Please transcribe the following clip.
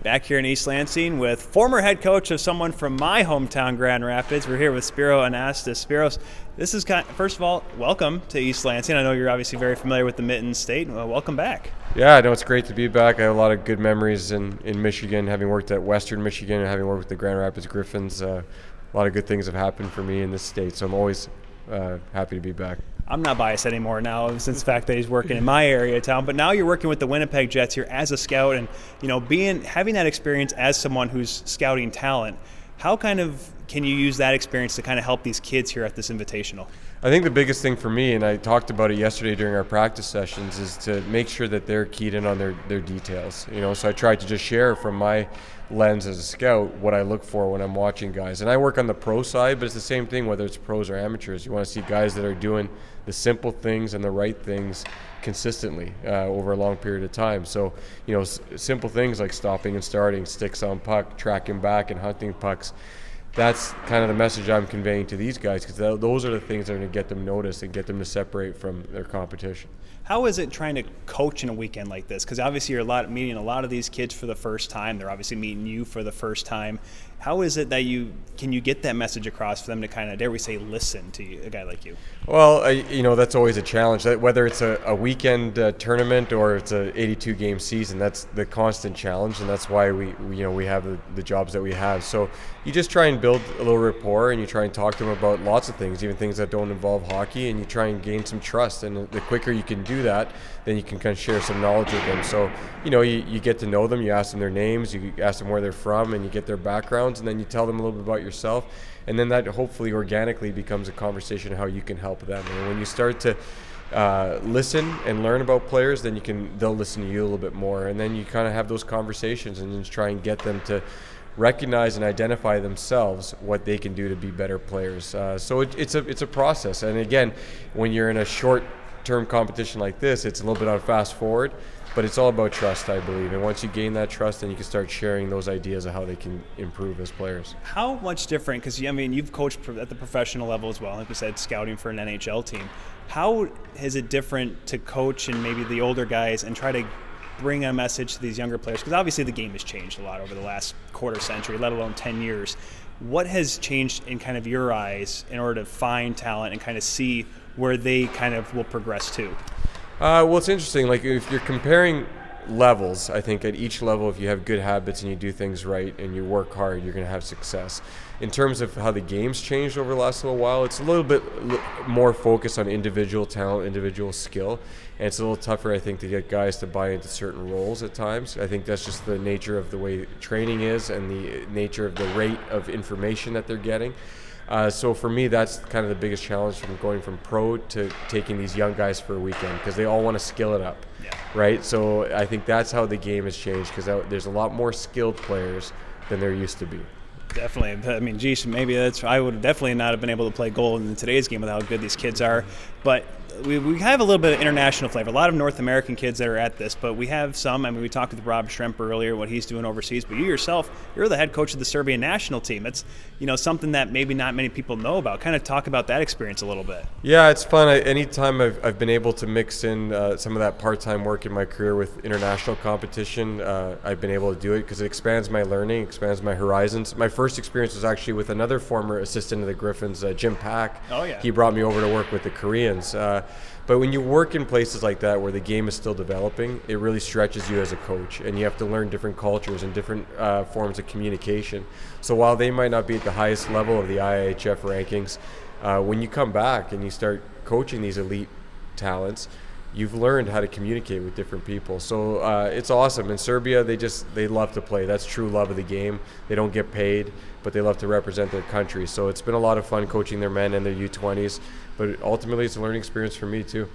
Back here in East Lansing with former head coach of someone from my hometown, Grand Rapids. We're here with Spiros Anastas. Spiros, this is first of all, welcome to East Lansing. I know you're obviously very familiar with the Mitten State. Welcome back. Yeah, no, it's great to be back. I have a lot of good memories in Michigan, having worked at Western Michigan and having worked with the Grand Rapids Griffins. A lot of good things have happened for me in this state, so I'm always happy to be back. I'm not biased anymore now since the fact that he's working in my area of town, but now you're working with the Winnipeg Jets here as a scout, and having that experience as someone who's scouting talent. How can you use that experience to kind of help these kids here at this Invitational? I think the biggest thing for me, and I talked about it yesterday during our practice sessions, is to make sure that they're keyed in on their details. So I tried to just share from my lens as a scout what I look for when I'm watching guys. And I work on the pro side, but it's the same thing whether it's pros or amateurs. You want to see guys that are doing the simple things and the right things consistently over a long period of time. So, simple things like stopping and starting, sticks on puck, tracking back and hunting pucks. That's kind of the message I'm conveying to these guys, because those are the things that are going to get them noticed and get them to separate from their competition. How is it trying to coach in a weekend like this? Because obviously you're meeting a lot of these kids for the first time. They're obviously meeting you for the first time. How is it that can you get that message across for them to kind of, dare we say, listen to a guy like you? Well, that's always a challenge. Whether it's a weekend tournament or it's a 82-game season, that's the constant challenge, and that's why we have the jobs that we have. So you just try and build a little rapport, and you try and talk to them about lots of things, even things that don't involve hockey, and you try and gain some trust. And the quicker you can do that, then you can kind of share some knowledge with them. So you get to know them, you ask them their names, you ask them where they're from, and you get their backgrounds, and then you tell them a little bit about yourself, and then that hopefully organically becomes a conversation of how you can help them. And when you start to listen and learn about players, then they'll listen to you a little bit more, and then you kind of have those conversations and just try and get them to recognize and identify themselves what they can do to be better players. So it's a process, and again, when you're in a short-term competition like this, it's a little bit on fast forward. But it's all about trust, I believe. And once you gain that trust, then you can start sharing those ideas of how they can improve as players. How much different, because you've coached at the professional level as well, like you said, scouting for an NHL team. How is it different to coach and maybe the older guys and try to bring a message to these younger players? Because obviously the game has changed a lot over the last quarter century, let alone 10 years. What has changed in kind of your eyes in order to find talent and kind of see where they kind of will progress to? Well, it's interesting. Like, if you're comparing levels, I think at each level, if you have good habits and you do things right and you work hard, you're going to have success. In terms of how the game's changed over the last little while, it's a little bit more focused on individual talent, individual skill, and it's a little tougher, I think, to get guys to buy into certain roles at times. I think that's just the nature of the way training is and the nature of the rate of information that they're getting. So for me, that's kind of the biggest challenge from going from pro to taking these young guys for a weekend, because they all want to skill it up, right? So I think that's how the game has changed, because there's a lot more skilled players than there used to be. Definitely. I mean, geez, maybe I would definitely not have been able to play goal in today's game with how good these kids are. But we have a little bit of international flavor. A lot of North American kids that are at this, but we have some. I mean, we talked with Rob Schremper earlier, what he's doing overseas. But you yourself, you're the head coach of the Serbian national team. It's something that maybe not many people know about. Kind of talk about that experience a little bit. Yeah, it's fun. Anytime I've been able to mix in some of that part-time work in my career with international competition, I've been able to do it because it expands my learning, expands my horizons. My first experience was actually with another former assistant of the Griffins, Jim Pack. Oh, yeah. He brought me over to work with the Koreans. But when you work in places like that where the game is still developing, it really stretches you as a coach, and you have to learn different cultures and different forms of communication. So while they might not be at the highest level of the IIHF rankings, when you come back and you start coaching these elite talents, you've learned how to communicate with different people. So it's awesome. In Serbia, they love to play. That's true love of the game. They don't get paid, but they love to represent their country. So it's been a lot of fun coaching their men and their U20s, but ultimately it's a learning experience for me too.